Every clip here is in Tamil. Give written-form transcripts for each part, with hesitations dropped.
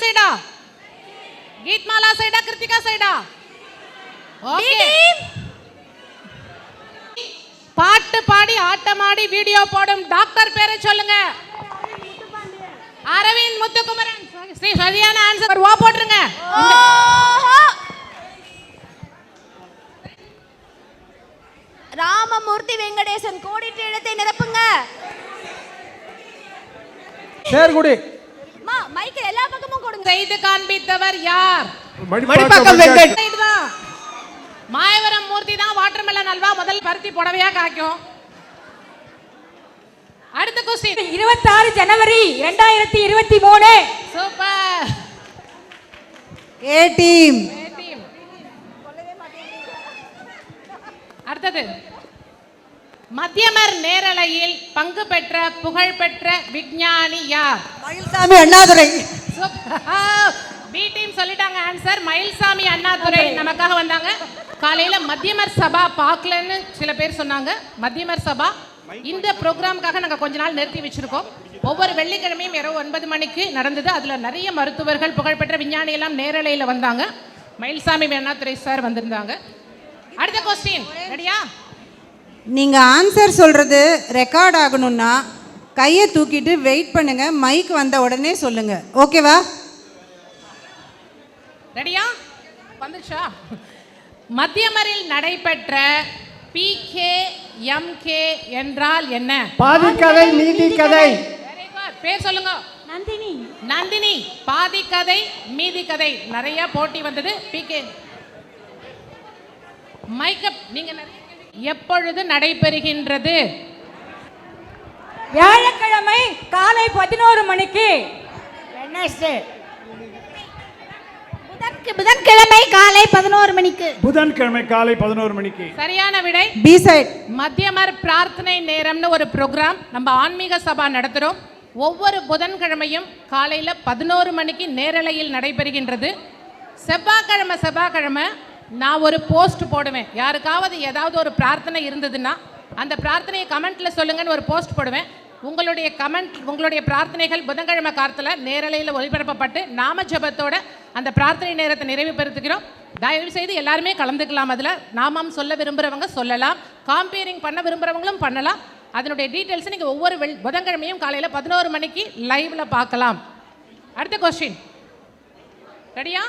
சைடா கீத்மாலா சைடா கிருத்திகா சைடா? ஓகே. பாட்டு பாடி ஆட்டமாடி வீடியோ போடும் டாக்டர் பேரை சொல்லுங்க. அரவிந்த் முத்துக்குமரன். சரியான ஆன்சர். ஓ போட்டுருங்க. ராமமூர்த்தி வெங்கடேசன். கோடிட்ட இடத்தை நிரப்புங்க. சேர்குடி. மைக்கேல் எல்லா பக்கமும் கொடுங்க. செய்து காண்பித்தவர் யார்? மடிப்பாக்கம் வெங்கட். மாயவரம் மூர்த்தி தான் வாட்டர்மெலன் அல்வா முதல் பருத்தி புடவையா காய்க்கும். அடுத்த क्वेश्चन. 26 ஜனவரி 2023. சூப்பர். ஏ டீம். அடுத்தது. மத்தியமர் நேரலையில் பங்கு பெற்ற புகழ்பெற்ற விஞ்ஞானி யார்? மயில்சாமி அண்ணாதுரை. பி டீம் சொல்லிட்டாங்க ஆன்சர். மயில்சாமி அண்ணாதுரை நமக்காக வந்தாங்க. காலையில மத்தியமர் சபா பார்க்கலன்னு சில பேர் சொன்னாங்க. மத்தியமர் சபா இந்த ப்ரோக்ராமுக்காக நாங்கள் கொஞ்ச நாள் நிறுத்தி வச்சிருக்கோம். ஒவ்வொரு வெள்ளிக்கிழமையும் இரவு 9 மணிக்கு நடந்தது. அதில் நிறைய மருத்துவர்கள் புகழ்பெற்ற விஞ்ஞானி எல்லாம் நேரலையில் வந்தாங்க. மயில்சாமி அண்ணாதுரை சார் வந்திருந்தாங்க. அடுத்த क्वेश्चन. ரெடியா? நீங்க ஆன்சர் சொல்றது ரெக்கார்ட் ஆகணும்னா கையை தூக்கிட்டு வெயிட் பண்ணுங்க. மைக் வந்த உடனே சொல்லுங்க. ஓகேவா? ரெடியா? வந்துச்சா? மத்தியமரில் நடைபெற்ற PKMK என்றால் என்ன? பாதி கதை மீதி கதை. Very good. பேர் சொல்லுங்க. நந்தினி. நந்தினி. பாதி கதை மீதி கதை. நிறைய போட்டி வந்தது. PK மைக்கப். நீங்க எப்பொழுது நடைபெறுகின்றது? வியாழக்கிழமை காலை 11 மணிக்கு. வெட்னஸ்டே. புதன்கிழமை காலை 11 மணிக்கு. புதன்கிழமை காலை 11 மணிக்கு. சரியான விடை பி சைட். மத்தியமர் பிரார்த்தனை நேரம்னு ஒரு ப்ரோக்ராம் நம்ம ஆன்மீக சபா நடத்துகிறோம். ஒவ்வொரு புதன்கிழமையும் காலையில் 11 மணிக்கு நேரலையில் நடைபெறுகின்றது. செவ்வாய்க்கிழமை நான் ஒரு போஸ்ட் போடுவேன். யாருக்காவது ஏதாவது ஒரு பிரார்த்தனை இருந்ததுன்னா அந்த பிரார்த்தனையை கமெண்ட்டில் சொல்லுங்கன்னு ஒரு போஸ்ட் போடுவேன். உங்களுடைய கமெண்ட், உங்களுடைய பிரார்த்தனைகள் புதன்கிழமை காலத்தில் நேரலையில் ஒளிபரப்பப்பட்டு நாம ஜபத்தோட அந்த பிரார்த்தனை நேரத்தை நிறைவு பெறுத்துக்கிறோம். தயவு செய்து எல்லாருமே கலந்துக்கலாம். அதில் நாமம் சொல்ல விரும்புகிறவங்க சொல்லலாம், காம்பேரிங் பண்ண விரும்புகிறவங்களும் பண்ணலாம். அதனுடைய டீட்டெயில்ஸ் நீங்கள் ஒவ்வொரு புதன்கிழமையும் காலையில் 11 மணிக்கு லைவில் பார்க்கலாம். அடுத்த क्वेश्चन. ரெடியா?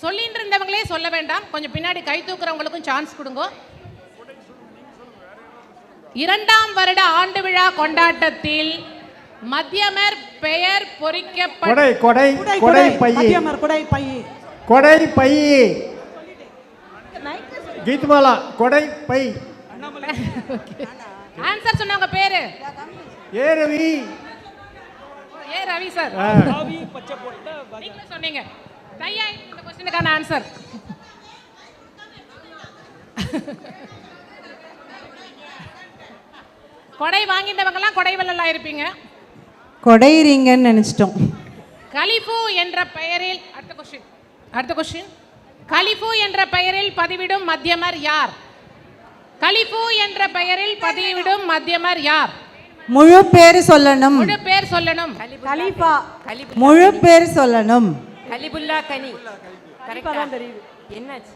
சொல்லிட்டு இருந்தவங்களே சொல்ல வேண்டாம். கொஞ்சம் பின்னாடி கை தூக்குறவங்களுக்கும் சான்ஸ் கொடுங்க. 2ஆம் வருட ஆண்டு விழா கொண்டாட்டத்தில் மத்தியமர் பெயர் பொறிக்கப்பட்ட கொடை பை. கீத்மாலா கொடை பை. ஆன்சர் சொன்னவங்க பேரு? ஏ ரவி. A Ravi sir. நீங்க சொன்னீங்க. தையா இந்த क्वेश्चनக்கான ஆன்சர். கொடை வாங்கிட்டவங்கலாம் கொடை வள்ளலா இருப்பீங்க. கொடைறீங்கன்னு நினைச்சிட்டோம். கலிஃபு என்ற பெயரில் அடுத்த क्वेश्चन. கலிஃபு என்ற பெயரில் பதிவிடும் மத்தியமர் யார்? கலிஃபு என்ற பெயரில் பதிவிடும் மத்தியமர் யார்? முழு பேர் சொல்லணும். முழு பேர் சொல்லணும். கலிஃபா. முழு பேர் சொல்லணும். கலிபுல்லா கனி. கரெக்ட்டா தெரியுது. என்னாச்சு?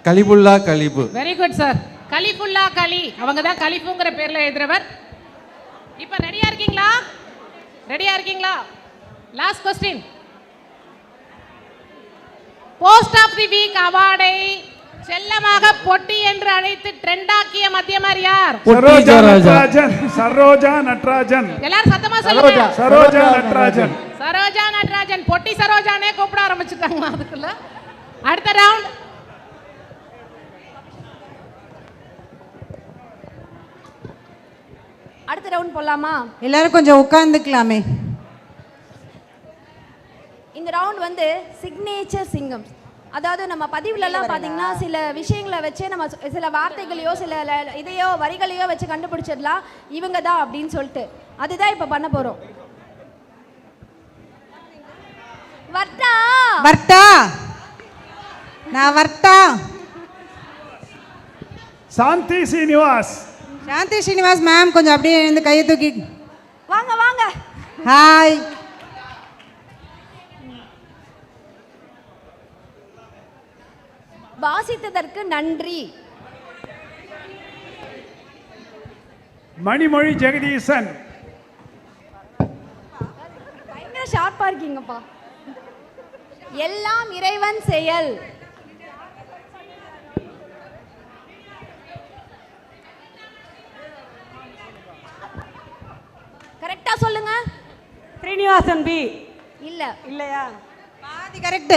கலிபுல்லா கலிபு. Very good sir. கலிஃபுல்லா கலி. அவங்க தான் கலிஃபுங்கிற பேர்ல எழுதுறவர். இப்போ ரெடியா இருக்கீங்களா? ரெடியா இருக்கீங்களா? Last question. Post of the week அவார்டை செல்லமாக பொட்டி என்று அழைத்து ட்ரெண்டாக்கிய மத்தியமர் யார்? சரோஜா நட்ராஜன். சரோஜா நட்ராஜன். எல்லாரும் சத்தமா சொல்லுங்க. சரோஜா நட்ராஜன். சரோஜா நட்ராஜன். பொட்டி சரோஜானே கூப்பிட ஆரம்பிச்சுட்டாங்க அதுக்குள்ள. அடுத்த ரவுண்ட். அடுத்த ரவுண்ட் போலாமா? எல்லாரும் கொஞ்சம் உட்கார்ந்துக்கலாமே. இந்த ரவுண்ட் வந்து சிக்னேச்சர் சிங்கம். அதாவது நம்ம பதிவுலலாம் பார்த்தீங்கன்னா சில விஷயங்களை வச்சே நம்ம சில வார்த்தைகளையோ சில இதையோ வரிகளையோ வச்சு கண்டுபிடிச்சிடலாம் இவங்க தான் அப்படின்னு சொல்லிட்டு. அதுதான் இப்போ பண்ண போகிறோம். வர்த்தா வர்த்தா. நான் வர்த்தா. சாந்தி சீனிவாஸ். சாந்தி ஸ்ரீனிவாஸ் மேம் கொஞ்சம் அப்படியே எழுந்து கையை தூக்கி. வாங்க வாங்க. ஹாய். வாசித்ததற்கு நன்றி. மணிமொழி ஜெகதீசன். பயங்கர ஷார்ப்பா இருக்கீங்கப்பா. எல்லாம் இறைவன் செயல். கரெக்டா சொல்லுங்க. ஸ்ரீனிவாசன் பி. இல்ல இல்லையா? பாதி கரெக்ட்.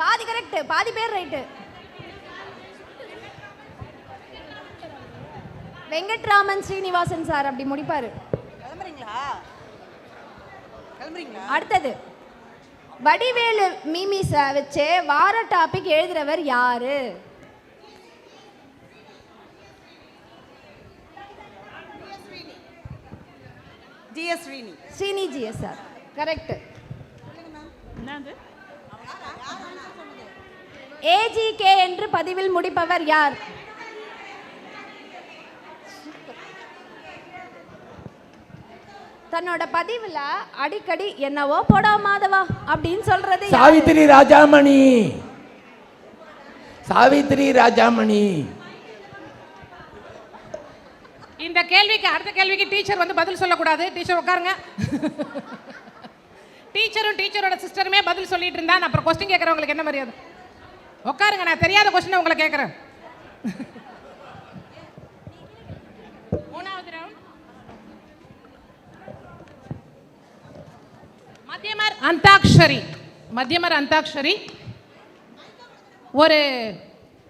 பாதி கரெக்ட், பாதி பேர் ரைட்டு. வெங்கட்ராமன் ஸ்ரீனிவாசன் சார் அப்படி முடிப்பாரு. அடுத்தது வடிவேலு மீமிஸ வச்சு வார டாபிக் எழுதுறவர் யாரு? GS Srini. Srini GS sir correct. AGK என்று பதிவில் முடிப்பவர் யார்? தன்னோட பதிவுல அடிக்கடி என்னவோ போடா மாதவா அப்படின்னு சொல்றது யாரு? சாவித்திரி ராஜாமணி. சாவித்திரி ராஜாமணி. இந்த கேள்விக்கு அடுத்த கேள்விக்கு டீச்சர் வந்து பதில் சொல்லக்கூடாது. டீச்சர் உட்காருங்க. டீச்சரும் டீச்சரோட சிஸ்டருமே பதில் சொல்லிட்டு இருந்தா நான் அப்புறம் கொஸ்டின் கேட்கறவங்களுக்கு என்ன மரியாதை? உட்காருங்க, நான் தெரியாத கொஸ்டின் உங்களை கேட்கறேன். மூணாவது ரவுண்ட். மத்தியமர் அந்தாக்ஷரி. மத்தியமர் அந்தாக்ஷரி ஒரு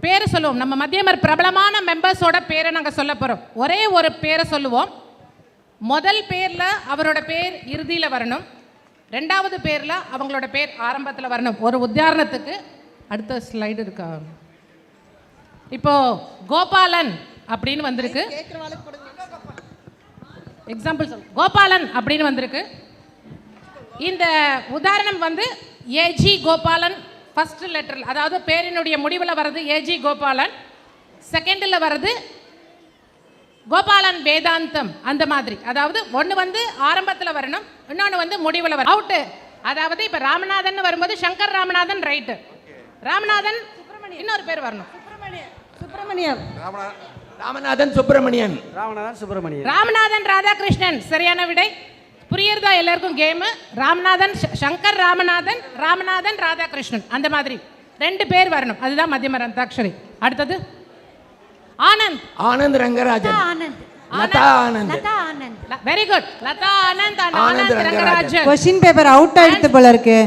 பேரை சொல்லுவோம். நம்ம மத்தியமர் பிரபலமான மெம்பர்ஸோட பேரை நாங்கள் சொல்ல போகிறோம். ஒரே ஒரு பேரை சொல்லுவோம். முதல் பேரில் அவரோட பேர் இறுதியில் வரணும். ரெண்டாவது பேரில் அவங்களோட பேர் ஆரம்பத்தில் வரணும். ஒரு உதாரணத்துக்கு அடுத்த ஸ்லைடு இருக்கா? இப்போ கோபாலன் அப்படின்னு வந்திருக்கு. எக்ஸாம்பிள் சொல். கோபாலன் அப்படின்னு வந்திருக்கு. இந்த உதாரணம் வந்து ஏஜி கோபாலன் ஃபர்ஸ்ட் லெட்டர், அதாவது பேரினுடைய முடிவில் வர்றது ஏஜி கோபாலன், செகண்டில் வர்றது கோபாலன் வேதாந்தம். அந்த மாதிரி, அதாவது ஒன்று வந்து ஆரம்பத்தில் வரணும், இன்னொன்று வந்து முடிவில் வரணும். அவுட்டு. அதாவது இப்போ ராமநாதன் வரும்போது சங்கர் ராமநாதன் ரைட்டு, ராமநாதன் இன்னொரு பேர் வரணும். சுப்பிரமணியம். ராமநாதன் சுப்பிரமணியன். ராமநாதன் ராதாகிருஷ்ணன் சரியான விடை. புரியுறதா எல்லாருக்கும் கேமு? ராமநாதன் சங்கர் ராமநாதன், ராமநாதன் ராதாகிருஷ்ணன், அந்த மாதிரி ரெண்டு பேர் வரணும். அதுதான் மத்தியமர் அந்தாக்ஷரி. அடுத்தது Anand. Anand Rangarajan. Latha Anand. Very good. Latha Anand and Anand Rangarajan. Question paper out ஆயிடுது போல இருக்கு.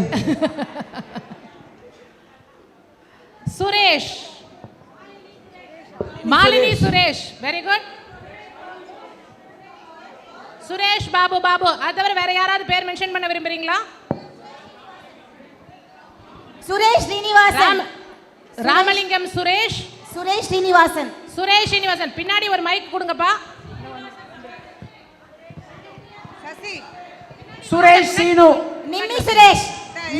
சுரேஷ். மாலினி சுரேஷ். Very good. சுரேஷ் பாபு. பாபு. அது தவிர வேற யாராவது பேர் மென்ஷன் பண்ண விரும்புறீங்களா? சுரேஷ் ஸ்ரீனிவாசன். ராமலிங்கம் சுரேஷ். சுரேஷ் ஸ்ரீனிவாசன். சுரேஷ் ஸ்ரீனிவாசன். பின்னாடி ஒரு மைக் கொடுங்கப்பா. சுரேஷ் சீனு. நிம்மி சுரேஷ்.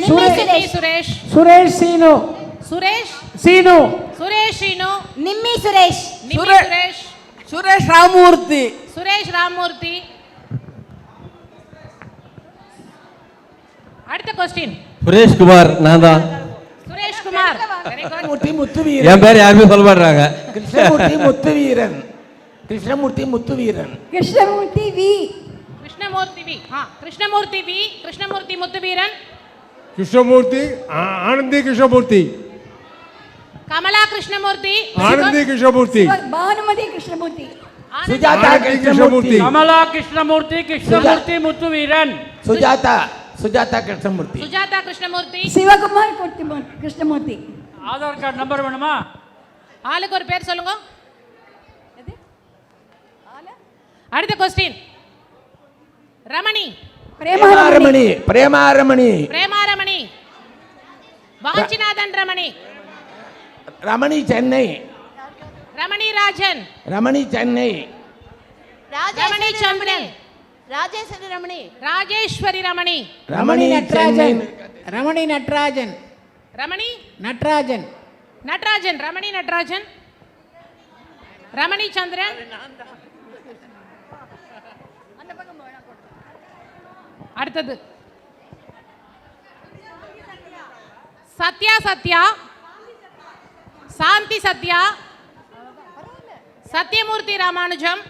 நிம்மி சுரேஷ். சுரேஷ் சீனு. சுரேஷ் சீனு. சுரேஷ் சீனு. நிம்மி சுரேஷ். நிம்மி சுரேஷ். சுரேஷ் ராமூர்த்தி. சுரேஷ் ராமூர்த்தி. அடுத்த கொஸ்டின். சுரேஷ் குமார். நான் தான். சுரேஷ் குமார். Very good. கிருஷ்ணமூர்த்தி முத்துவீரன். என் பேர் யாருமே சொல்ல மாட்டாங்க. Krishnamoorthy Muthuveeran. Krishnamoorthy Muthuveeran. Krishnamoorthy V. Krishnamoorthy V. Krishnamoorthy V. Krishnamoorthy Muthuveeran. Krishnamoorthy. Anandhi Krishnamoorthy. Kamala Krishnamoorthy. Anandhi Krishnamoorthy. Bhanumathi Krishnamoorthy. Sujatha Krishnamoorthy. Kamala Krishnamoorthy. Krishnamoorthy Muthuveeran. Sujatha. Sujatha Krishnamoorthy. Sujatha Krishnamoorthy. Sivakumar Krishnamoorthy. Aadhaar card number வேணுமா? ஆளுக்கு ஒரு பேர் சொல்லுங்க. அடுத்த கொஸ்டின். ரமணி. பிரேமாரமணி. பிரேமாரமணி. பிரேமாரமணி. வாஞ்சிநாதன் ரமணி. ரமணி சென்னை. ரமணி ராஜன். ரமணி சென்னை. ரமணி சந்திரன். ராஜேஸ்வரி ரமணி. ராஜேஸ்வரி ரமணி. ரமணி சென்னை. ரமணி நட்ராஜன். ரமணி நட்ராஜன். நட்ராஜன். ரமணி நட்ராஜன். ரமணி சந்திரன். அடுத்தது சத்யா சத்யா, சாந்தி சத்யா, சத்யமூர்த்தி ராமானுஜம்,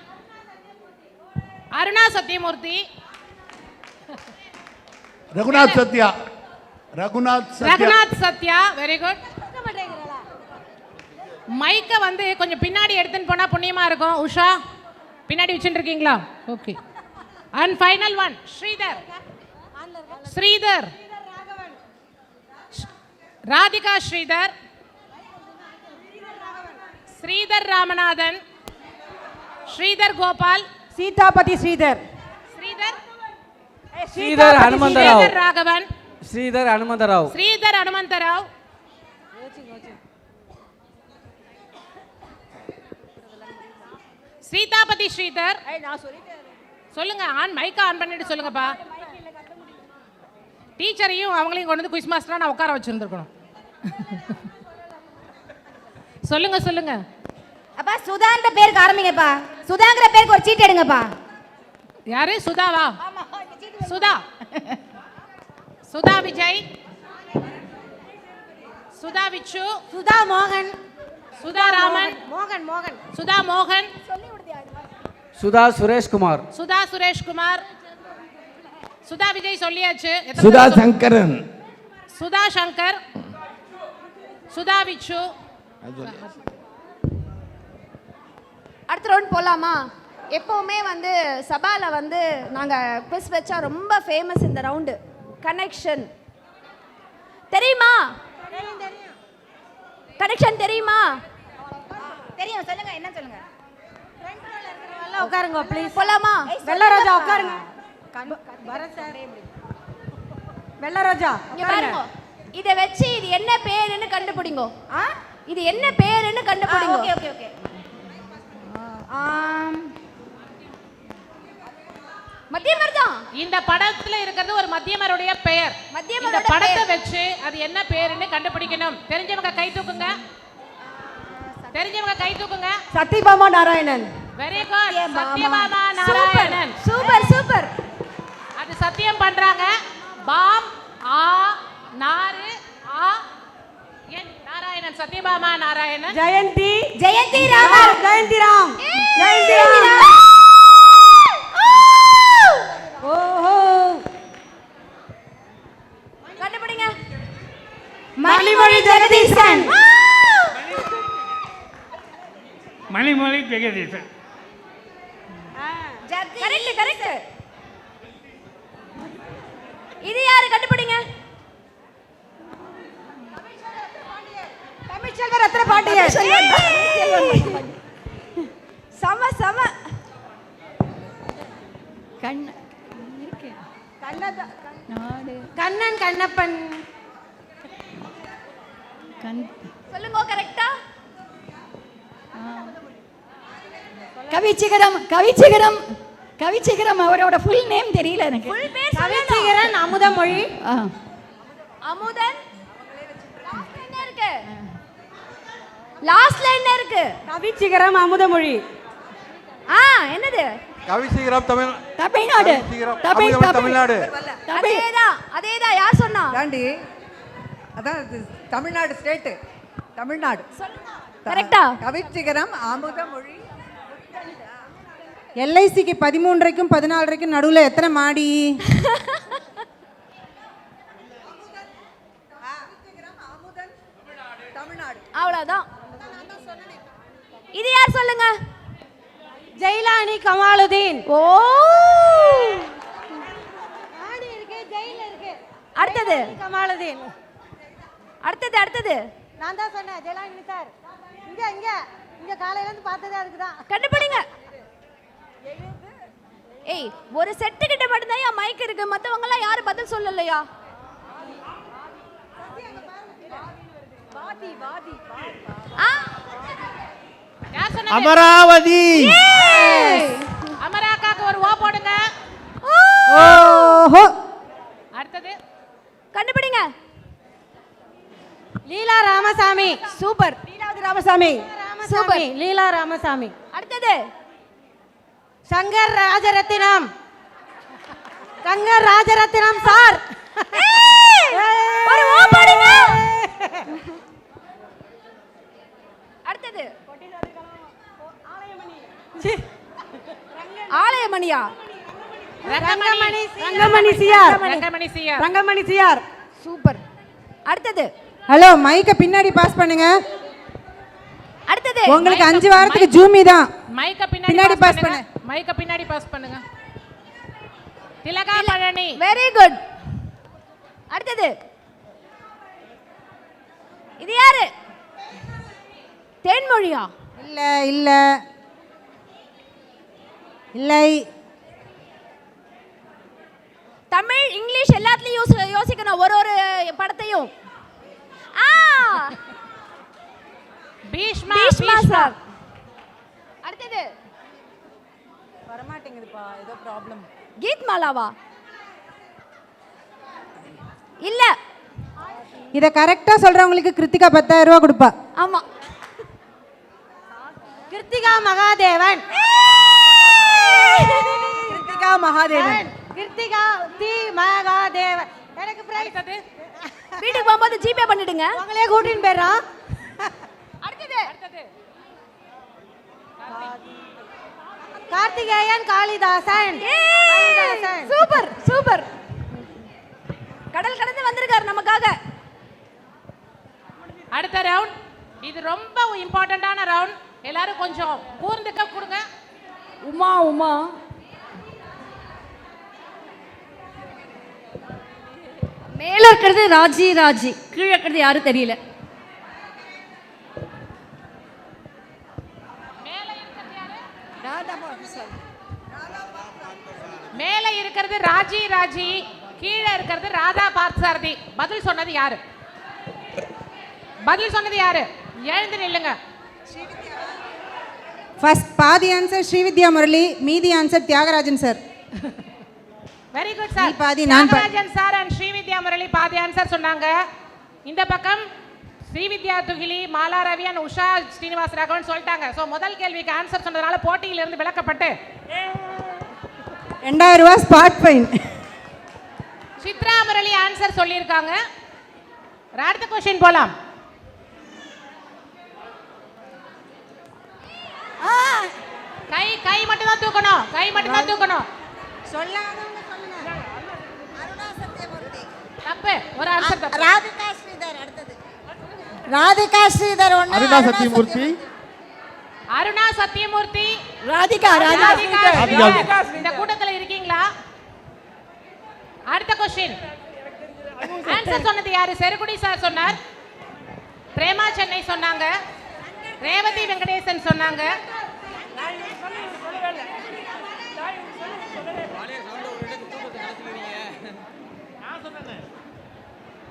அருணா சத்யமூர்த்தி, ரகுநாத் சத்யா. ரகுநாத் சத்யா. ரகுநாத் சத்யா. Very good. மைக்க வந்து கொஞ்சம் பின்னாடி எடுத்துன்னு போனா புண்ணியமா இருக்கும். உஷா பின்னாடி வச்சுட்டு இருக்கீங்களா? Okay. And final one Sridhar. Sridhar, Radhika Sridhar, Sridhar Ramanathan, Sridhar Gopal, Sitapati Sridhar, Sridhar Sridhar Hanumantha Rao, Sridhar Raghavan, Sridhar Hanumantha Rao, Sridhar Hanumantha Rao, Sitapati Sridhar. சொல்லுங்க, ஆன் மைக்க ஆன் பண்ணிட்டு சொல்லுங்கப்பா. டீச்சரையும் அவங்களையும் கொண்டு வந்து குயிஸ் மாஸ்டரா நான் உட்கார வச்சிருந்துருக்கணும். சொல்லுங்க சொல்லுங்க. அப்பா சுதான்ற பேருக்கு ஆரம்பிங்கப்பா. சுதாங்கிற பேருக்கு ஒரு சீட் எடுங்கப்பா. யாரு? சுதாவா? சுதா. சுதா விஜய், சுதா விச்சு, சுதா மோகன், சுதா ராமன், மோகன் மோகன், சுதா மோகன், சுதா சுரேஷ்குமார், சுதா சுரேஷ்குமார், சுதா விஜய் சொல்லியாச்சு. சுதா சங்கரன், சுதா சங்கர், சுதா விச்சு. அடுத்த ரவுண்ட் போலாமா? எப்பவுமே வந்து சபால வந்து நாங்க குவிஸ் வச்சா ரொம்ப ஃபேமஸ் இந்த ரவுண்டு. கனெக்ஷன் தெரியுமா? கனெக்ஷன் தெரியுமா? தெரியும். சொல்லுங்க, என்ன சொல்லுங்க. உட்காருங்க ப்ளீஸ். போலாமா? வெள்ளராஜா உட்காருங்க. பரத் சார், வெள்ளராஜா இங்க பாருங்க. இத வச்சு இது என்ன பேருன்னு கண்டுபிடிங்க. இது என்ன பேருன்னு கண்டுபிடிங்க. Okay okay okay. மத்தியமர் தான். இந்த படத்துல இருக்கிறது ஒரு மத்தியமருடைய பெயர். இந்த படத்தை வச்சு அது என்ன பேருன்னு கண்டுபிடிக்கணும். தெரிஞ்சவங்க கை தூக்குங்க. தெரிஞ்சவங்க கை தூக்குங்க. Sathyabama Narayanan. Very good. Sathyabama Narayanan. Super super. அது சத்தியம் பண்றாங்க. பாம் ஆ நாரு ஆ என் நாராயணன். சத்யபாமா நாராயணன். ஜெயந்தி, ஜெயந்தி ராமன், ஜெயந்தி ராம், ஜெயந்தி ராம். ஓஹோ, கண்டுபிடிங்க. மணிமொழி ஜெகதீசன், மணிமொழி ஜெகதீசன். Correct correct. இது யாரு? கண்டுபிடிங்க. தமிழ்ச்செல்வர் ரத்ன பாண்டியன். சம சம. கண்ணன் கண்ணப்பன். சொல்லுங்க கரெக்ட்டா? கவிச்சிகரம், கவிச்சிகரம், கவிச்சிகரம். அவரோட ஃபுல் நேம் தெரியல எனக்கு. ஃபுல் பேர் சொல்லுங்க. கவிச்சிகரன் அமுதமொழி. அமுதன். என்ன இருக்கு? லாஸ்ட்ல என்ன இருக்கு? கவிச்சிகரம் அமுதமொழி. என்னது? கவிசீகரம் தமிழ் தமிழ்நாடு. தமிழ்நாடு. அதேதான் அதேதான். யார் சொன்னா? தாண்டி அதான் தமிழ்நாடு ஸ்டேட்டு. தமிழ்நாடு. கரெக்ட்டா? கவிச்சிகரம் அமுதமொழி. எல்ஐசிக்கு 13க்கும் 14க்கும் நடுவில் எத்தனை மாடி? அவ்வளவுதான். இது யார் சொல்லுங்க? ஜெயிலானி கமாலுதீன். ஓ, ஆடி இருக்கு, ஜெயில இருக்கு. அடுத்தது கமாலுதீன். அடுத்தது அடுத்தது. நான் தான் சொன்னேன் ஜெயிலானி சார். இங்க இங்க இங்க காலையில இருந்து பார்த்ததே அதுக்கு தான். கண்டுபிடிங்க. ஏய், ஒரு செட்டு கிட்ட மட்டும் தான் மைக் இருக்கு. மத்தவங்க எல்லாம் யாரும் பதில் சொல்லலையா? அமராவதி. அமராக்காக்கு ஒரு ஓ போடுங்க. ஓஹோ, அடுத்தது கண்டுபிடிங்க. லீலா ராமசாமி. சூப்பர். லீலாவதி ராமசாமி. சூப்பர். லீலா ராமசாமி. அடுத்தது சங்கர் ராஜரத்தினம். கங்க ராஜரத்னம் சார். ஒரு ஓ போடுங்க. அடுத்தது ஆலயமணியா? Rangamani Rangamani CR. Rangamani CR. Rangamani CR. Super. அடுத்தது ஹலோ மைக்க பின்னாடி பாஸ் பண்ணுங்க. அடுத்தது உங்களுக்கு 5 வாரத்துக்கு ஜூமி தான். மைக்க பின்னாடி பாஸ் பண்ணு. மைக்க பின்னாடி பாஸ் பண்ணுங்க. திலகா பழனி. Very good. அடுத்தது இது யாரு? தேன்மொழியா? இல்ல இல்ல இல்லை. தமிழ் இங்கிலீஷ் எல்லாத்துலயும் யோசிக்கணும் ஒரு ஒரு படத்தையும். பீஷ்மா. பீஷ்மா சார். அடுத்தது வரமாட்டேங்குதுப்பா, ஏதோ ப்ராப்ளம். கீத் மாலாவா? இல்ல. இத கரெக்டா சொல்றவங்களுக்கு கிருத்திகா 10,000 ரூபாய் கொடுப்பா. ஆமா. கிருத்திகா மகாதேவன். கிருத்திகா மகாதேவன். கிருத்திகா தி மகாதேவன். எனக்கு பிரைஸ். வீட்டுக்கு போகும்போது ஜிபே பண்ணிடுங்க. உங்களே கூட்டின்னு போயிடுறோம். அடுத்தது கார்த்திகேயன் காளிதாசன். Super super. கடல் கடந்து வந்திருக்காரு நமக்காக. அடுத்த ரவுண்ட். இது ரொம்ப இம்பார்ட்டன்டான ரவுண்ட். எல்லாரும் கொஞ்சம் கூர்ந்துக்க கொடுங்க. உமா உமா. மேல இருக்கிறது ராஜி ராஜி, கீழே இருக்கிறது யாரும் தெரியல. மேல இருக்கிறது ராஜி ராஜி, கீழே இருக்கிறது ராதா பார்த்தசாரதி. பதில் சொன்னது யாரு? பதில் சொன்னது யாரு? எழுந்து நில்லுங்க. ஃபர்ஸ்ட் பாதி ஆன்சர் ஸ்ரீவித்யா முரளி, மீதி answer Thyagarajan sir. Very good sir. பாதி நான் தியாகராஜன் சார் அண்ட் ஸ்ரீவித்யா முரளி பாதி ஆன்சர் சொன்னாங்க. இந்த பக்கம் ஸ்ரீவித்யா துகிலி, மாலா ரவி அண்ட் உஷா ஸ்ரீனிவாஸ் ராகவன் சொல்லிட்டாங்க. ஸோ முதல் கேள்விக்கு ஆன்சர் சொன்னதுனால போட்டியிலிருந்து விலக்கப்பட்டு 2000 ரூபாய் spot fine. Chitra Murali answer சொல்லியிருக்காங்க. அடுத்த क्वेश्चन போலாம். கை கை மட்டும் தான் தூக்கணும். கை மட்டும் தான் தூக்கணும். சொல்லாதவங்க சொல்லுங்க. அருணா சத்யமூர்த்தி. தப்பு. ஒரு ஆன்சர் தப்பு. ராதிகா ஸ்ரீதர். அடுத்தது ராதிகா ஸ்ரீதர். ஒண்ணு அருணா சத்யமூர்த்தி. அருணா சத்யமூர்த்தி. ராதிகா ராதிகா. இந்த கூட்டத்துல இருக்கீங்களா? அடுத்த क्वेश्चन. ஆன்சர் சொன்னது யாரு? செருகுடி சார் சொன்னார். பிரேமா சென்னை சொன்னாங்க. ரேவதி வெங்கடேசன் சொன்னாங்க.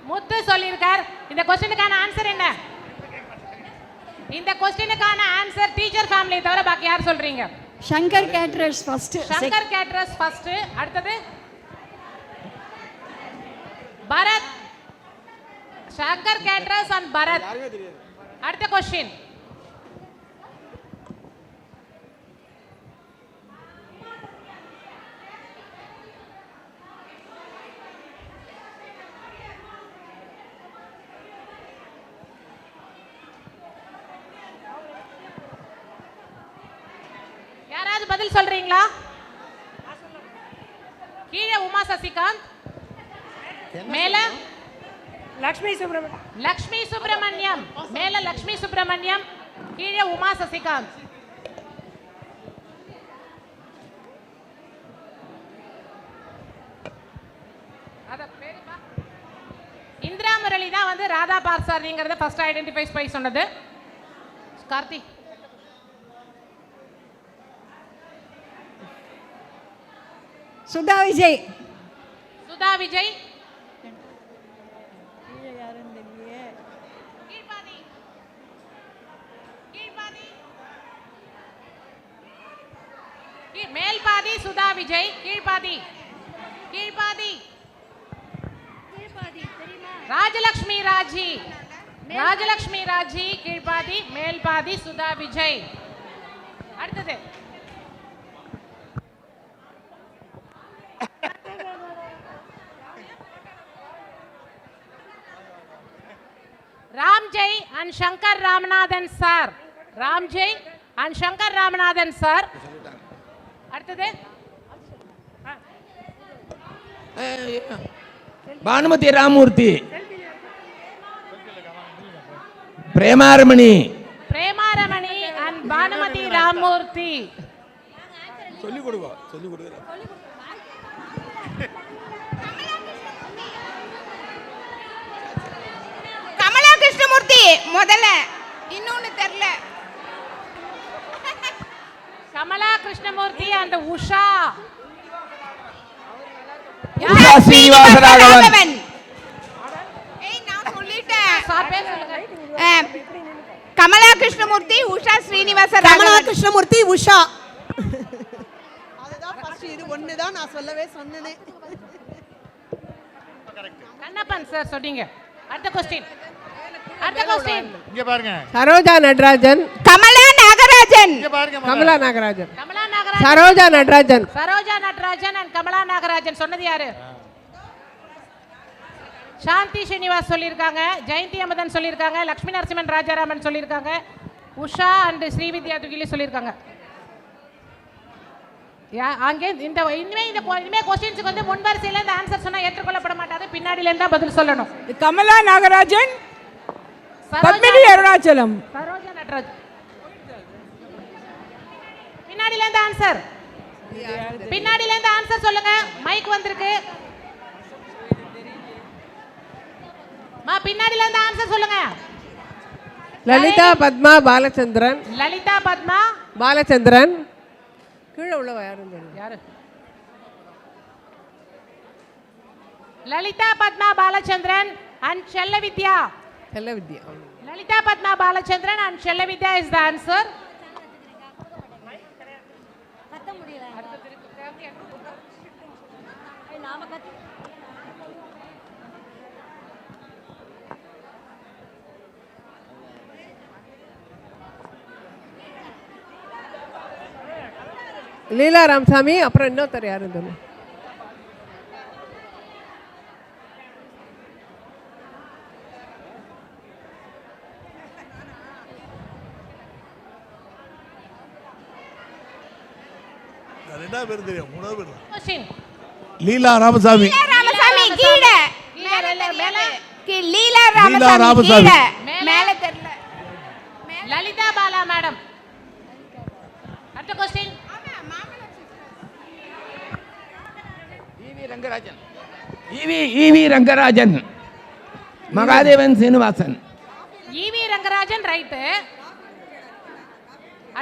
முத்து சொல்லியிருக்கார். இந்த क्वेश्चनக்கான ஆன்சர் என்ன? இந்த क्वेश्चनக்கான ஆன்சர் டீச்சர் ஃபேமிலி தவிர பாக்கி யார் சொல்றீங்க? Shankar caterers first. Shankar caterers first. அடுத்தது பரத். Shankar caterers and Bharath. அடுத்த क्वेश्चन. யாராவது பதில் சொல்றீங்களா? கீழே உமா சசிகாந்த், மேல லக்ஷ்மி சுப்ரமணியம். லக்ஷ்மி சுப்ரமணியம். மேல லக்ஷ்மி சுப்ரமணியம், கீழே உமா சசிகாந்த். இந்திரா முரளி தான் வந்து ராதா பார்த்தசாரதிங்கிறத ஃபர்ஸ்ட் ஐடென்டிஃபை பண்ணி சொன்னது. கார்த்தி. சுதா விஜய். சுதா விஜய். மேல்பாதி சுதா விஜய், கீழ்பாதி ராஜலக்ஷ்மி ராஜி. ராஜலக்ஷ்மி ராஜி கீழ்பாதி, மேல்பாதி சுதா விஜய். அடுத்தது and Shankar Ramanathan sir. Ramjay and Shankar Ramanathan sir. அடுத்தது பானுமதி ராமூர்த்தி, பிரேமாரமணி, பிரேமாரமணி and பானுமதி ராமூர்த்தி. சொல்லிக் கொடுவா, சொல்லிக் கொடு. கமலா கிருஷ்ணமூர்த்தி முதல்ல, இன்னொன்னு தெரியல. கமலா கிருஷ்ணமூர்த்தி and உஷா. உஷா ஸ்ரீனிவாசராகவன். ஏய் நான் சொல்லிட்டேன். சார் பேர் சொல்லுங்க. கமலா கிருஷ்ணமூர்த்தி, உஷா ஸ்ரீனிவாசராகவன். கமலா கிருஷ்ணமூர்த்தி, உஷா. அதுதான் ஃபர்ஸ்ட், இது ஒன்று தான் நான் சொல்லவே சொன்னேனே. கண்ணப்பன் சார் சொன்னீங்க. அடுத்த கொஸ்டின். அடுத்த கொஸ்டின். இங்க பாருங்க. சரோஜா நடராஜன். கமலா நாகராஜன். இங்க பாருங்க. கமலா நாகராஜன். கமலா நாகராஜன். சரோஜா நடராஜன். சரோஜா நடராஜன் and கமலா நாகராஜன். சொன்னது யாரு? சாந்தி ஸ்ரீனிவாஸ் சொல்லியிருக்காங்க, ஜெயந்தி அமுதன் சொல்லியிருக்காங்க, லக்ஷ்மி நரசிம்மன் ராஜாராமன் சொல்லியிருக்காங்க, உஷா அண்ட் ஸ்ரீவித்யா துகிலி சொல்லியிருக்காங்க. அங்கே இனிமே கொஸ்டின்ஸுக்கு வந்து முன்வரிசையில இந்த ஆன்சர் சொன்னா ஏற்றுக்கொள்ளப்பட மாட்டாது, பின்னாடில இருந்தா பதில் சொல்லணும். கமலா நாகராஜன், பத்மினி அருணாச்சலம், சரோஜா நடராஜன். பின்னாடில இருந்து ஆன்சர், பின்னாடில இருந்து ஆன்சர் சொல்லுங்க. மைக் வந்திருக்கு. பின்னாடில இருந்து ஆன்சர் சொல்லுங்க. லலிதா பத்மா பாலச்சந்திரன். லலிதா பத்மா பாலச்சந்திரன். கீழே உள்ளவ யாரு? Lalitha Padma Balachandran and செல்லவித்யா. செல்லவித்யா. Lalitha Padma Balachandran and செல்லவித்யா is the answer. லீலா ராமசாமி, அப்புறம் இன்னொருத்தர் யாரு? ரெண்டாவது பேர் தெரியும், மூணாவது பேர் கொஸ்டின். லீலா ராமசாமி. ராமசாமி கீழே. லீலா ராமசாமி கீழே. மேல தெரியல. லலிதா பாலா மேடம். அடுத்த question. Rangarajan. EV Rangarajan, Mahadevan Srinivasan. EV Rangarajan right.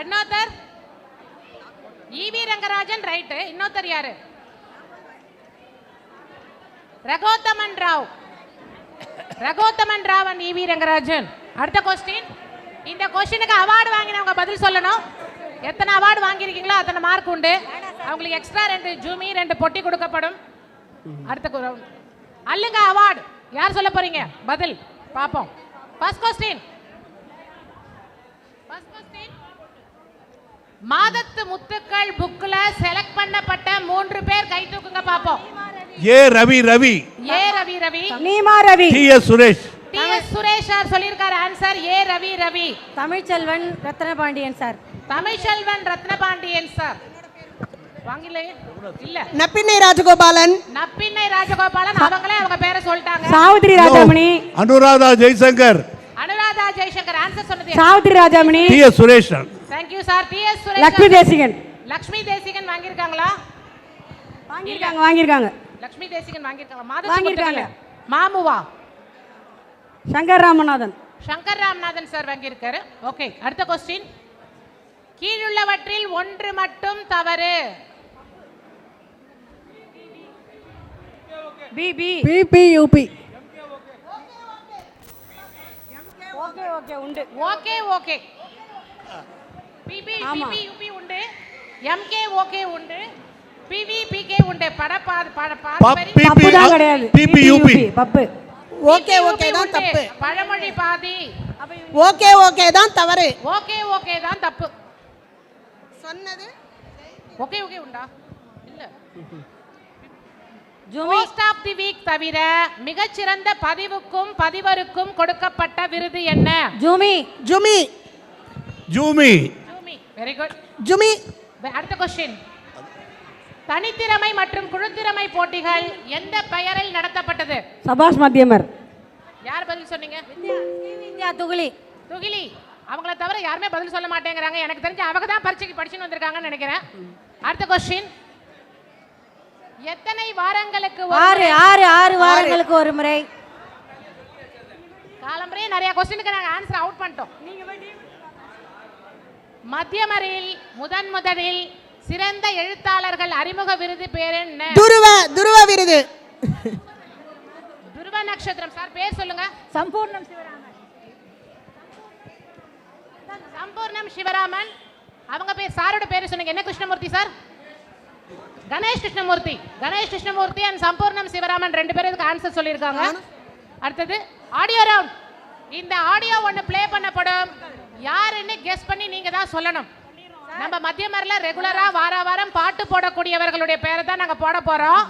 இன்னொருத்தர் ஈவி ரங்கராஜன் ரைட். இன்னொருத்தர் யாரு? ரகோத்தமன் ராவ். Raghothaman Rao and EV Rangarajan. அடுத்த கொஸ்டின். இந்த கொஸ்டினுக்கு அவார்டு வாங்கினவங்க பதில் சொல்லணும். எத்தனை அவார்டு வாங்கியிருக்கீங்களோ அத்தனை மார்க் உண்டு. அவங்களுக்கு எக்ஸ்ட்ரா 2 ஜூமி 2 பொட்டி கொடுக்கப்படும். அடுத்த அல்லுங்க அவார்டு. யார் சொல்ல போறீங்க? பதில் பாப்போம். First question. மாதத்து முத்துக்கள் புக்ல செலக்ட் பண்ணப்பட்ட 3 பேர் கை தூக்குங்க பாப்போம். A Ravi. A Ravi. Neema Ravi. TS Suresh. TS Suresh sir சொல்லிருக்காரு answer. A Ravi. Tamilselvan Rathnapandian sir. Tamilselvan Rathnapandian sir. வாங்கிலே இல்ல. நப்பிண்ணை ராஜகோபாலன். நப்பிண்ணை ராஜகோபாலன். அவங்களே அவங்க பேரை சொல்லிட்டாங்க. சாவித்ரி ராஜாமணி. அனுராதா ஜெய்சங்கர். அனுராதா ஜெய்சங்கர் ஆன்சர் சொன்னது. Savithri Rajamani. TS Suresh. Thank you sir. TS Suresh. Lakshmi Desikan. Lakshmi Desikan வாங்கிருக்காங்களா? வாங்கிருக்காங்க. லக்ஷ்மி தேசிகன் வாங்கிருக்காங்க. வாங்கிருக்காங்க. மாமுவா. சங்கர் ராமநாதன். சங்கர் ராமநாதன் சார் வாங்கியிருக்காரு. ஓகே, அடுத்த கொஸ்டின். கீழுள்ளவற்றில் ஒன்று மட்டும் தவறு. பிபியூபி. ஓகே உண்டு. ஓகே பிபியூபி உண்டு. எம்கே ஓகே உண்டு. பிவிபிகே உண்டு. பப்பு தான் கிடையாது. பிபியூபி பப்பு. ஓகே தான் தப்பு. பழமொழி பாதி. ஓகே தான் தவறு. ஓகே தான் தப்பு. சொன்னது ஓகே உண்டா? இல்ல போஸ்ட் ஆஃப் தி வீக் தவிர மிகச்சிறந்த பதிவுக்கும் பதிவருக்கும் கொடுக்கப்பட்ட விருது என்ன? ஜூமி ஜுமி ஜூமி ஜூமி. Very good. ஜுமி அடுத்த கொஸ்டின். தனித்திறமை மற்றும் குழுத்திறமை போட்டிகள் எந்த பெயரில் நடத்தப்பட்டது? சபாஷ் மத்தியமர். யார் பதில் சொன்னீங்க? இந்தியா துகிலி. துகிலி. அவங்கள தவிர யாருமே பதில் சொல்ல மாட்டேங்கிறாங்க. எனக்கு தெரிஞ்சு அவங்க தான் பரீட்சைக்கு படிச்சுன்னு வந்திருக்காங்கன்னு நினைக்கிறேன். அடுத்த கொஸ்டின். எத்தனை வாரங்களுக்கு ஆறு ஆறு ஆறு வாரங்களுக்கு ஒரு முறை. காலம்பரே நிறைய கொஸ்டினுக்கு நாங்க ஆன்சர் அவுட் பண்ணிட்டோம். மத்தியமரில் முதலில் சிறந்த எழுத்தாளர்கள் அறிமுக விருது பேர் என்ன? துருவ விருது. துருவ நட்சத்திரம். சார் பேர் சொல்லுங்க. சம்பூர்ணம் சிவராமன். சம்பூர்ணம் சிவராமன். அவங்க பேர் சாரோட பேர் சொன்னீங்க என்ன? கிருஷ்ணமூர்த்தி சார். கணேஷ் கிருஷ்ணமூர்த்தி. கணேஷ் கிருஷ்ணமூர்த்தி அண்ட் சம்பூர்ணம் சிவராமன் ரெண்டு பேரும் இதுக்கு ஆன்சர் சொல்லியிருக்காங்க. அடுத்தது ஆடியோ ரவுண்ட். இந்த ஆடியோ ஒன்று ப்ளே பண்ணப்படும். யாருன்னு கெஸ் பண்ணி நீங்க தான் சொல்லணும். நம்ம மத்தியமரில் ரெகுலரா வாரம் பாட்டு போடக்கூடியவர்களுடைய பேரை தான் நாங்க போட போறோம்.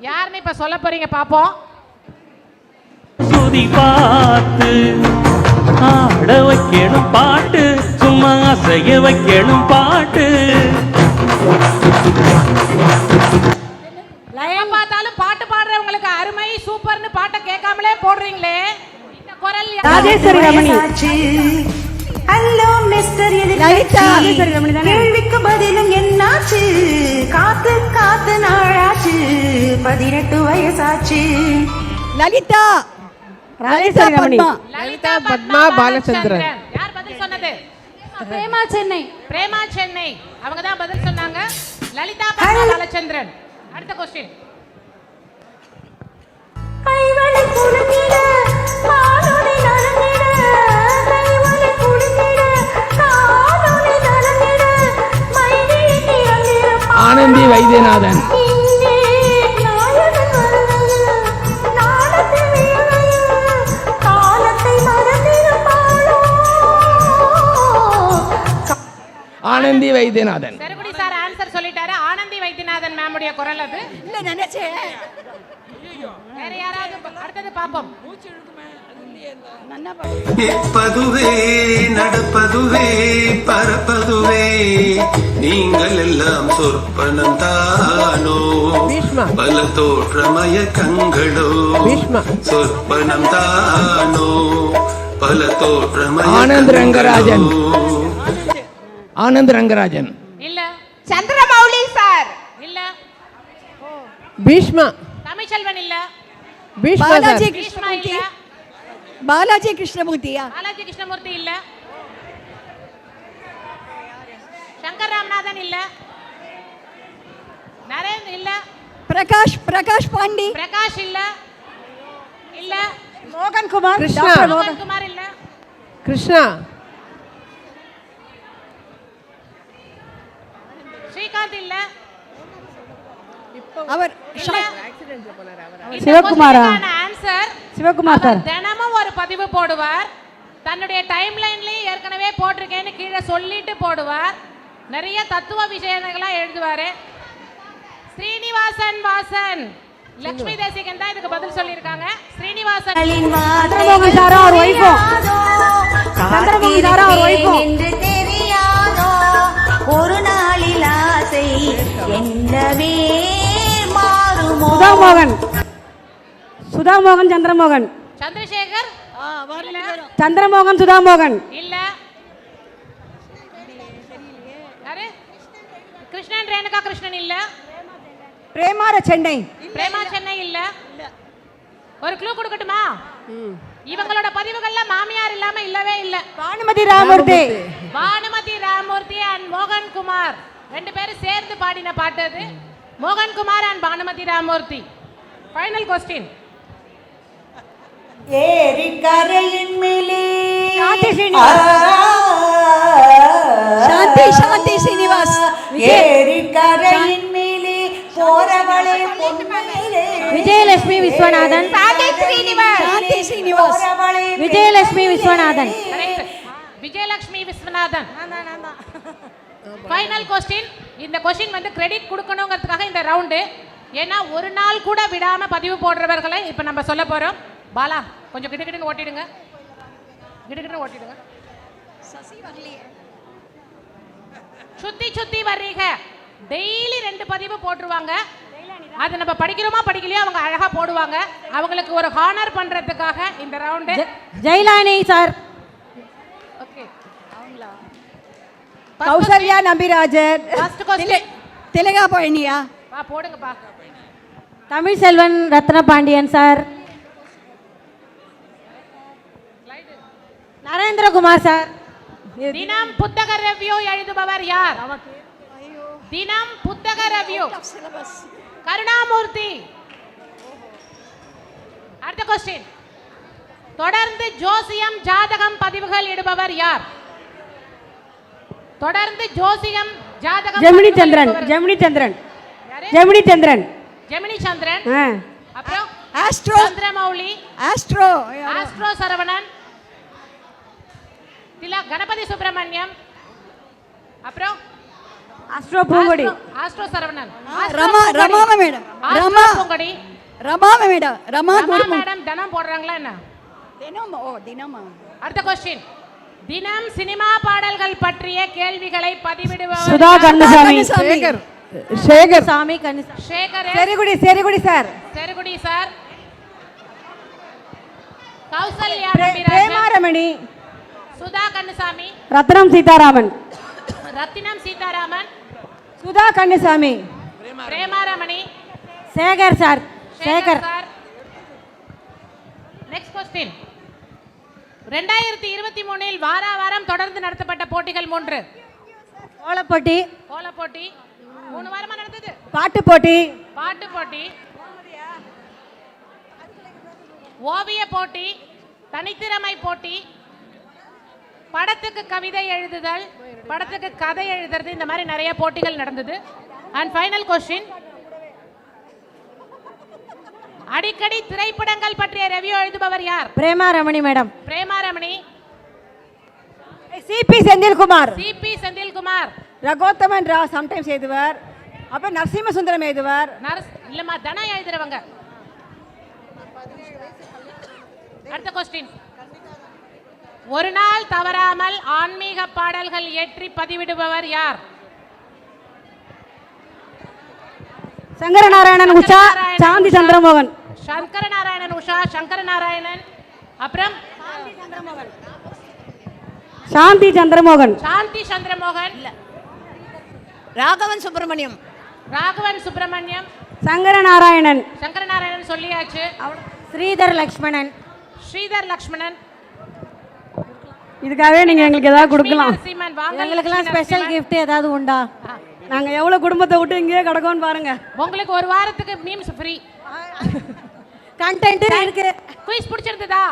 யாருன்னு இப்ப சொல்ல போறீங்க பாப்போம். சுதி பார்த்து ஆட வைக்கணும் பாட்டு, சும்மா செய்ய வைக்கணும் பாட்டு. பார்த்தாலும் பாட்டு பாடுறவங்களுக்கு அருமை சூப்பர்னு பாட்டை கேட்காமலே போடுறீங்களே. இந்த குரல் ராஜேஸ்வரி ரமணி. ஹலோ மிஸ்டர் ராஜேஸ்வரி ரமணி தானே? கேள்விக்கு பதிலும் என்னாச்சு? காத்து காத்து நாளாச்சு, 18 வயசாச்சு. லலிதா ராஜேஸ்வரி ரமணி. லலிதா பத்மா பாலச்சந்திரன். யார் பதில் சொன்னது? பிரேமா சென்னை. பிரேமா சென்னை. அவங்க தான் பதில் சொன்னாங்க. லலிதா பத்மா பாலச்சந்திரன். அடுத்த கொஸ்டின். கைவளை குலுங்கிட காலொலி நலங்கிட, கைவளை குலுங்கிட காலொலி நலங்கிட, மைவிழி திறந்திட ஆனந்தி வைத்தியநாதன். இங்கே நாயகன் வருகையில் நாடத்தில் விழுகையில் காலத்தை மறந்திருப்பாளோ. ஆனந்தி வைத்தியநாதன். சரகுடி சார் ஆன்சர் சொல்லிட்டாரு. ஆனந்தி வைத்தியநாதன் மேமுடைய குரல் அது. இல்ல நினைச்சேன். வேற யாராவது அடுத்தது பாப்போம். நிற்பதுவே நடப்பதுவே பரப்பதுவே நீங்கள் எல்லாம் சொற்பனம் தானோ, பீஷ்மா. பல தோற்றமய கங்களோ, பீஷ்மா. சொற்பனம் தானோ, பல தோற்றமய ஆனந்த் ரங்கராஜன். ஆனந்த் ரங்கராஜன். இல்ல. சந்திரமௌலி சார். இல்ல. பீஷ்மா. தமிழ்ச்செல்வன் இல்ல. பீஷ்மா பாலாஜி சார். பீஷ்மா இல்ல. பாலாஜி கிருஷ்ணமூர்த்தியா? பாலாஜி கிருஷ்ணமூர்த்தி இல்ல. சங்கர் ராமநாதன் இல்ல. நரேன் இல்ல. பிரகாஷ் பாண்டி. பிரகாஷ் இல்ல. இல்ல. மோகன்குமார். கிருஷ்ணா. மோகன் குமார் இல்ல. கிருஷ்ணா. ஸ்ரீகாந்த் இல்ல. அவர் சிவகுமாரா? Answer Sivakumar sir. தினமும் ஒரு பதிவு போடுவார். தன்னுடைய டைம் லைன்லயும் ஏற்கனவே போட்டிருக்கேன்னு கீழே சொல்லிட்டு போடுவார். நிறைய தத்துவ விஷயங்கள்லாம் எழுதுவாரு. ஸ்ரீனிவாசன் வாசன். லட்சுமி தேசிகன் தான் இதுக்கு பதில் சொல்லியிருக்காங்க. ஸ்ரீனிவாசன். சந்திரமோகன் சாரா அவர் ஒய்ஃபும். சந்திரமோகன் சாரா அவர் ஒய்ஃபும். என்று தெரியாதோ ஒரு நாளில் ஆசை என்னவே மாறுமோ. சுதாமோகன். சுதாமோகன் சந்திரமோகன். சந்திரசேகர். சந்திரமோகன் சுதாமோகன். இல்ல. யாரு? கிருஷ்ணன் ரேணுகா கிருஷ்ணன் இல்ல. பிரேமார சென்னை. பிரேமா சென்னை இல்ல. ஒரு க்ளூ கொடுக்கட்டுமா? இவங்களோட பதிவுகள்ல மாமியார் இல்லாம இல்லவே இல்ல. பானுமதி ராமூர்த்தி. பானுமதி ராமூர்த்தி அண்ட் மோகன் குமார் ரெண்டு பேரும் சேர்ந்து பாடின பாட்டு அது. மோகன் Kumar and Bhanumathi Ramamurthy. Final question. ஏரி கரையின் மேலே சாந்தி சீனிவாஸ். ஏரி கரையின் மேலே போறவளே பொன்மேலே. விஜயலட்சுமி விஸ்வநாதன். சாந்தி சீனிவாஸ். விஜயலட்சுமி விஸ்வநாதன். விஜயலட்சுமி விஸ்வநாதன். Final question. இந்த கொஸ்டின் வந்து கிரெடிட் கொடுக்கணுங்கிறதுக்காக இந்த ரவுண்டு. ஏன்னா ஒரு நாள் கூட விடாம பதிவு போடுறவர்களை இப்ப நம்ம சொல்ல போறோம். பாலா கொஞ்சம் கிடுகிடுன்னு ஓட்டிடுங்க, கிடுகிடுன்னு ஓட்டிடுங்க. சுத்தி சுத்தி வர்றீங்க. டெய்லி 2 பதிவு போட்டுருவாங்க. அது நம்ம படிக்கிறோமா படிக்கலையோ அவங்க அழகா போடுவாங்க. அவங்களுக்கு ஒரு ஹானர் பண்றதுக்காக இந்த round. Jailani sir, okay, Kausalya Nambirajan, first question Thilaga பழனியா, வா போடுங்கப்பா. Tamil Selvan Rathna Pandian sir, Narendrakumar sir. தினம் புத்தக ரிவ்யூ எழுதுபவர் யார்? தினம் புத்தக ரிவ்யூ கருணாமூர்த்தி. அடுத்த क्वेश्चन, தொடர்ந்து ஜோசியம் ஜாதகம் பதிவுகள் இடுபவர் யார்? தொடர்ந்து ஜோசியம் ஜாதகம் ஜெமினி பதிவுகள் சந்திரன், இடுபவர். ஜெமினி சந்திரன், யாரு? ஜெமினி சந்திரன். ஜெமினி சந்திரன். அப்புறம் Astro, Chandramouli, Astro, Astro Saravanan, Ganapathi Subramaniam, அப்புறம் Astro Poongodi, Astro Saravanan, Rama, Rama madam, Rama Poongodi, Rama madam, Rama madam. தினம் போடுறாங்களா என்ன? தினம், ஓ தினம். அடுத்த क्वेश्चन, தினம் சினிமா பாடல்கள் பற்றிய கேள்விகளை பதிவிடுபவர் Sudha Kannasamy, Sekar, Sekar, Samy Kannasamy, Sekar, Cherukudi, Cherukudi sir, Cherukudi sir, Kausalya Premaramani, Sudha Kannasamy, Rathnam Seetharaman, Rathinam Seetharaman, Sudha Kannasamy, Premaramani, Sekar sir, Sekar. Sir. Next question, 2023 வார வாரம் தொடர்ந்து நடத்தப்பட்ட போட்டிகள் 3. கோலப்போட்டி, கோல போட்டி 3 வாரமா நடந்தது. பாட்டு போட்டி, பாட்டு போட்டி, ஓவிய போட்டி, தனித்திறமை போட்டி, படத்துக்கு கவிதை எழுதுதல், படத்துக்கு கதை எழுதுறது, இந்த மாதிரி நிறைய போட்டிகள் நடந்தது. அண்ட் ஃபைனல் क्वेश्चन, அடிக்கடி திரைப்படங்கள் பற்றிய ரிவ்யூ எழுதுபவர் யார்? Premaramani madam, Premaramani, CB Senthilkumar, CB Senthilkumar, Raghothaman Rao sometimes எழுதுவார், அப்புறம் நரசிம்ம சுந்தரம் எழுதுவார், இல்லம்மா தனா எழுதுறவங்க. அடுத்த क्वेश्चन, ஒரு நாள் தவறாமல் ஆன்மீக பாடல்கள் ஏற்றி பதிவிடுபவர் யார்? சங்கரநாராயணன் உஷா, சாந்தி சந்திரமோகன், சங்கரநாராயணன் உஷா, சங்கரநாராயணன், அப்புறம் சாந்தி சந்திரமோகன், சாந்தி சந்திரமோகன், ராகவன் சுப்பிரமணியம், ராகவன் சுப்பிரமணியம், சங்கரநாராயணன், சங்கரநாராயணன் சொல்லியாச்சு. ஸ்ரீதர் லக்ஷ்மணன், ஸ்ரீதர் லக்ஷ்மணன். இதுக்காகவே நீங்க எங்களுக்கு ஏதாவது கொடுக்கலாம். நரசிம்மன், வாங்க. எங்களுக்கெல்லாம் ஸ்பெஷல் கிஃப்ட் ஏதாவது உண்டா? நாங்க எவ்வளவு குடும்பத்தை விட்டு இங்கேயே கிடக்கோன்னு பாருங்க. உங்களுக்கு ஒரு வாரத்துக்கு மீம்ஸ் ஃப்ரீ. கண்டென்ட் இருக்கு. குயிஸ் பிடிச்சிருந்ததா?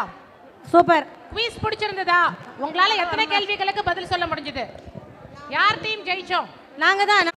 சூப்பர். குயிஸ் பிடிச்சிருந்ததா? உங்களால எத்தனை கேள்விகளுக்கு பதில் சொல்ல முடிஞ்சது? யார் டீம் ஜெயிச்சோம்? நாங்க தான்.